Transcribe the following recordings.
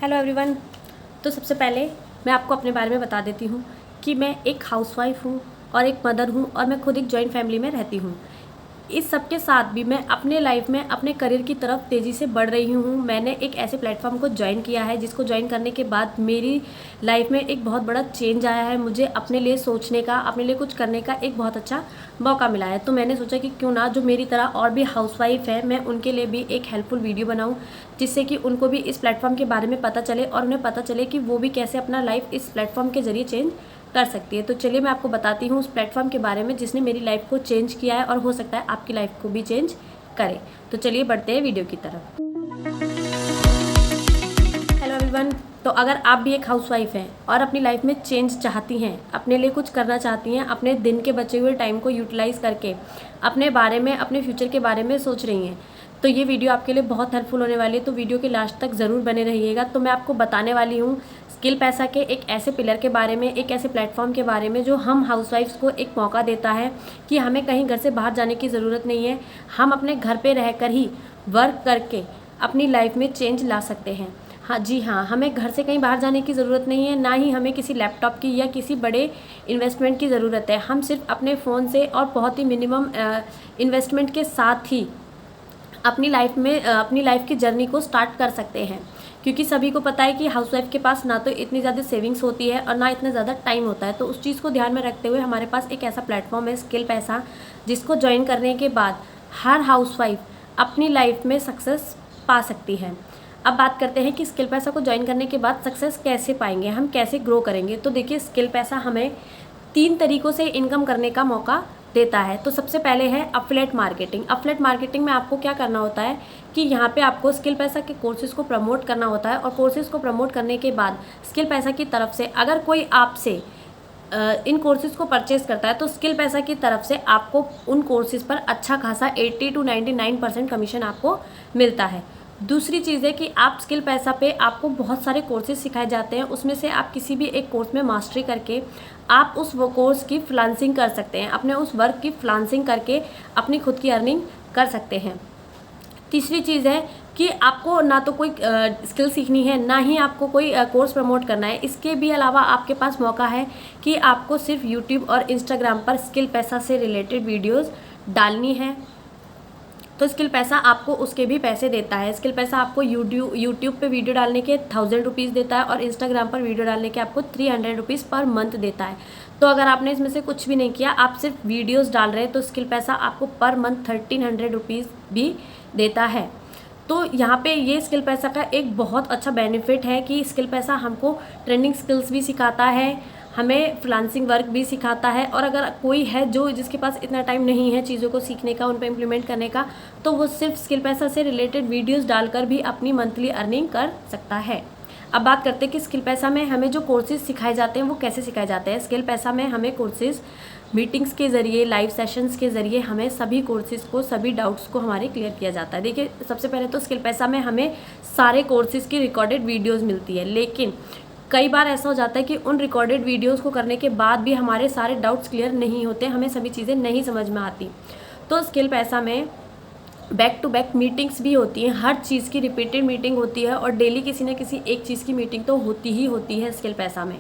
Hello everyone. तो सबसे पहले मैं आपको अपने बारे में बता देती हूँ कि मैं एक हाउसवाइफ हूँ और एक मदर हूँ और मैं खुद एक जॉइंट फैमिली में रहती हूँ। इस सब के साथ भी मैं अपने लाइफ में अपने करियर की तरफ तेज़ी से बढ़ रही हूँ। मैंने एक ऐसे प्लेटफॉर्म को ज्वाइन किया है जिसको ज्वाइन करने के बाद मेरी लाइफ में एक बहुत बड़ा चेंज आया है। मुझे अपने लिए सोचने का, अपने लिए कुछ करने का एक बहुत अच्छा मौका मिला है। तो मैंने सोचा कि क्यों ना जो मेरी तरह और भी हाउसवाइफ है, मैं उनके लिए भी एक हेल्पफुल वीडियो बनाऊँ जिससे कि उनको भी इस प्लेटफॉर्म के बारे में पता चले और उन्हें पता चले कि वो भी कैसे अपना लाइफ इस प्लेटफॉर्म के ज़रिए चेंज कर सकती है। तो चलिए मैं आपको बताती हूँ उस प्लेटफॉर्म के बारे में जिसने मेरी लाइफ को चेंज किया है और हो सकता है आपकी लाइफ को भी चेंज करे। तो चलिए बढ़ते हैं वीडियो की तरफ। Hello everyone. तो अगर आप भी एक हाउसवाइफ हैं और अपनी लाइफ में चेंज चाहती हैं, अपने लिए कुछ करना चाहती हैं, अपने दिन के बचे हुए टाइम को यूटिलाइज़ करके अपने बारे में, अपने फ्यूचर के बारे में सोच रही हैं, तो ये वीडियो आपके लिए बहुत हेल्पफुल होने वाली है। तो वीडियो के लास्ट तक ज़रूर बने रहिएगा। तो मैं आपको बताने वाली हूँ स्किल पैसा के एक ऐसे पिलर के बारे में, एक ऐसे प्लेटफॉर्म के बारे में जो हम हाउसवाइफ्स को एक मौका देता है कि हमें कहीं घर से बाहर जाने की ज़रूरत नहीं है। हम अपने घर पे रहकर ही वर्क करके अपनी लाइफ में चेंज ला सकते हैं। हाँ जी हाँ, हमें घर से कहीं बाहर जाने की ज़रूरत नहीं है, ना ही हमें किसी लैपटॉप की या किसी बड़े इन्वेस्टमेंट की ज़रूरत है। हम सिर्फ अपने फ़ोन से और बहुत ही मिनिमम इन्वेस्टमेंट के साथ ही अपनी लाइफ की जर्नी को स्टार्ट कर सकते हैं। क्योंकि सभी को पता है कि हाउसवाइफ के पास ना तो इतनी ज़्यादा सेविंग्स होती है और ना इतना ज़्यादा टाइम होता है। तो उस चीज़ को ध्यान में रखते हुए हमारे पास एक ऐसा प्लेटफॉर्म है स्किल पैसा, जिसको ज्वाइन करने के बाद हर हाउसवाइफ अपनी लाइफ में सक्सेस पा सकती है। अब बात करते हैं कि स्किल पैसा को ज्वाइन करने के बाद सक्सेस कैसे पाएंगे, हम कैसे ग्रो करेंगे। तो देखिए, स्किल पैसा हमें 3 तरीक़ों से इनकम करने का मौका देता है। तो सबसे पहले है अफिलिएट मार्केटिंग। अफिलिएट मार्केटिंग में आपको क्या करना होता है कि यहाँ पे आपको स्किल पैसा के कोर्सेज़ को प्रमोट करना होता है और कोर्सेज़ को प्रमोट करने के बाद स्किल पैसा की तरफ से अगर कोई आपसे इन कोर्सेज़ को परचेज़ करता है तो स्किल पैसा की तरफ से आपको उन कोर्सेज़ पर अच्छा खासा 80 to 99% कमीशन आपको मिलता है। दूसरी चीज़ है कि आप स्किल पैसा पे आपको बहुत सारे कोर्सेज सिखाए जाते हैं, उसमें से आप किसी भी एक कोर्स में मास्टरी करके आप उस वो कोर्स की फ्रीलांसिंग कर सकते हैं, अपने उस वर्क की फ्रीलांसिंग करके अपनी खुद की अर्निंग कर सकते हैं। तीसरी चीज़ है कि आपको ना तो कोई स्किल सीखनी है, ना ही आपको कोई कोर्स प्रमोट करना है। इसके भी अलावा आपके पास मौका है कि आपको सिर्फ यूट्यूब और इंस्टाग्राम पर स्किल पैसा से रिलेटेड वीडियोज़ डालनी है, तो स्किल पैसा आपको उसके भी पैसे देता है। स्किल पैसा आपको यूट्यूब पे वीडियो डालने के 1000 रुपीज़ देता है और इंस्टाग्राम पर वीडियो डालने के आपको 300 रुपीज़ पर मंथ देता है। तो अगर आपने इसमें से कुछ भी नहीं किया, आप सिर्फ वीडियोस डाल रहे हैं, तो स्किल पैसा आपको पर मंथ 1300 रुपीज़ भी देता है। तो यहाँ पे ये स्किल पैसा का एक बहुत अच्छा बेनिफिट है कि स्किल पैसा हमको ट्रेंडिंग स्किल्स भी सिखाता है, हमें फ्रीलांसिंग वर्क भी सिखाता है। और अगर कोई है जिसके पास इतना टाइम नहीं है चीज़ों को सीखने का, उन पर इम्प्लीमेंट करने का, तो वो सिर्फ स्किल पैसा से रिलेटेड वीडियोस डालकर भी अपनी मंथली अर्निंग कर सकता है। अब बात करते हैं कि स्किल पैसा में हमें जो कोर्सेज सिखाए जाते हैं वो कैसे सिखाए जाते हैं। स्किल पैसा में हमें कोर्सेज मीटिंग्स के ज़रिए, लाइव सेशंस के ज़रिए हमें सभी कोर्सेज़ को, सभी डाउट्स को हमारे क्लियर किया जाता है। देखिए, सबसे पहले तो स्किल पैसा में हमें सारे कोर्सेज़ की रिकॉर्डेड वीडियोज़ मिलती है, लेकिन कई बार ऐसा हो जाता है कि उन रिकॉर्डेड वीडियोस को करने के बाद भी हमारे सारे डाउट्स क्लियर नहीं होते, हमें सभी चीज़ें नहीं समझ में आती। तो स्किल पैसा में बैक टू बैक मीटिंग्स भी होती हैं, हर चीज़ की रिपीटेड मीटिंग होती है और डेली किसी न किसी एक चीज़ की मीटिंग तो होती ही होती है स्किल पैसा में।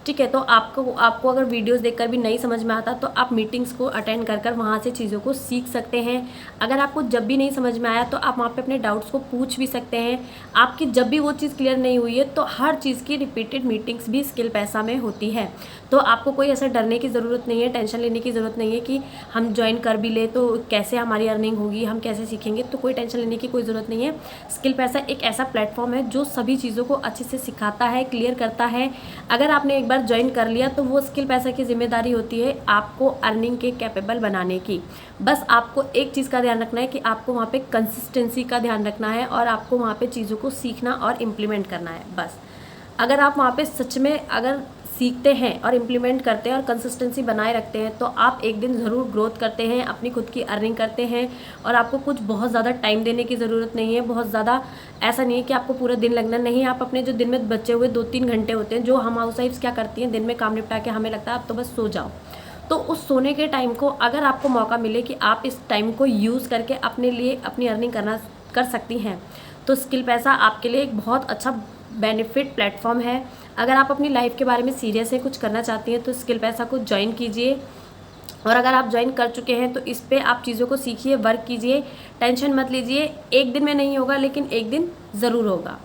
ठीक है, तो आपको अगर वीडियोस देखकर भी नहीं समझ में आता तो आप मीटिंग्स को अटेंड कर वहाँ से चीज़ों को सीख सकते हैं। अगर आपको जब भी नहीं समझ में आया तो आप वहाँ पे अपने डाउट्स को पूछ भी सकते हैं। आपकी जब भी वो चीज़ क्लियर नहीं हुई है तो हर चीज़ की रिपीटेड मीटिंग्स भी स्किल पैसा में होती है। तो आपको कोई ऐसा डरने की ज़रूरत नहीं है, टेंशन लेने की ज़रूरत नहीं है कि हम ज्वाइन कर भी ले तो कैसे हमारी अर्निंग होगी, हम कैसे सीखेंगे। तो कोई टेंशन लेने की कोई ज़रूरत नहीं है। स्किल पैसा एक ऐसा प्लेटफॉर्म है जो सभी चीज़ों को अच्छे से सिखाता है, क्लियर करता है। अगर आपने एक बार ज्वाइन कर लिया तो वो स्किल पैसा की जिम्मेदारी होती है आपको अर्निंग के कैपेबल बनाने की। बस आपको एक चीज़ का ध्यान रखना है कि आपको वहाँ पे कंसिस्टेंसी का ध्यान रखना है और आपको वहाँ पे चीज़ों को सीखना और इम्प्लीमेंट करना है। बस अगर आप वहाँ पे सच में अगर सीखते हैं और इम्प्लीमेंट करते हैं और कंसिस्टेंसी बनाए रखते हैं तो आप एक दिन ज़रूर ग्रोथ करते हैं, अपनी खुद की अर्निंग करते हैं और आपको कुछ बहुत ज़्यादा टाइम देने की ज़रूरत नहीं है। बहुत ज़्यादा ऐसा नहीं है कि आपको पूरा दिन लगना, नहीं। आप अपने जो दिन में बचे हुए 2-3 घंटे होते हैं, जो हम हाउसवाइफ्स क्या करती हैं, दिन में काम निपटा के हमें लगता है अब तो बस सो जाओ, तो उस सोने के टाइम को अगर आपको मौका मिले कि आप इस टाइम को यूज़ करके अपने लिए अपनी अर्निंग कर सकती हैं, तो स्किल पैसा आपके लिए एक बहुत अच्छा बेनिफिट प्लेटफॉर्म है। अगर आप अपनी लाइफ के बारे में सीरियस है, कुछ करना चाहती हैं, तो स्किल पैसा को ज्वाइन कीजिए। और अगर आप ज्वाइन कर चुके हैं तो इस पे आप चीज़ों को सीखिए, वर्क कीजिए, टेंशन मत लीजिए। एक दिन में नहीं होगा लेकिन एक दिन ज़रूर होगा।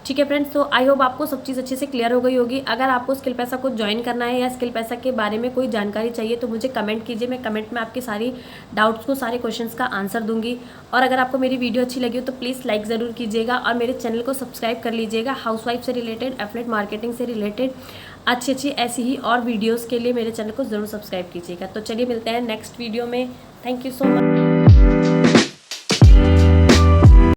ठीक है फ्रेंड्स, तो आई होप आपको सब चीज़ अच्छे से क्लियर हो गई होगी। अगर आपको स्किल पैसा को ज्वाइन करना है या स्किल पैसा के बारे में कोई जानकारी चाहिए तो मुझे कमेंट कीजिए। मैं कमेंट में आपके सारी डाउट्स को, सारे क्वेश्चंस का आंसर दूंगी। और अगर आपको मेरी वीडियो अच्छी लगी हो तो प्लीज़ लाइक ज़रूर कीजिएगा और मेरे चैनल को सब्सक्राइब कर लीजिएगा। हाउसवाइफ से रिलेटेड, एफिलिएट मार्केटिंग से रिलेटेड अच्छी ऐसी ही और वीडियोज़ के लिए मेरे चैनल को ज़रूर सब्सक्राइब कीजिएगा। तो चलिए मिलते हैं नेक्स्ट वीडियो में। Thank you so much.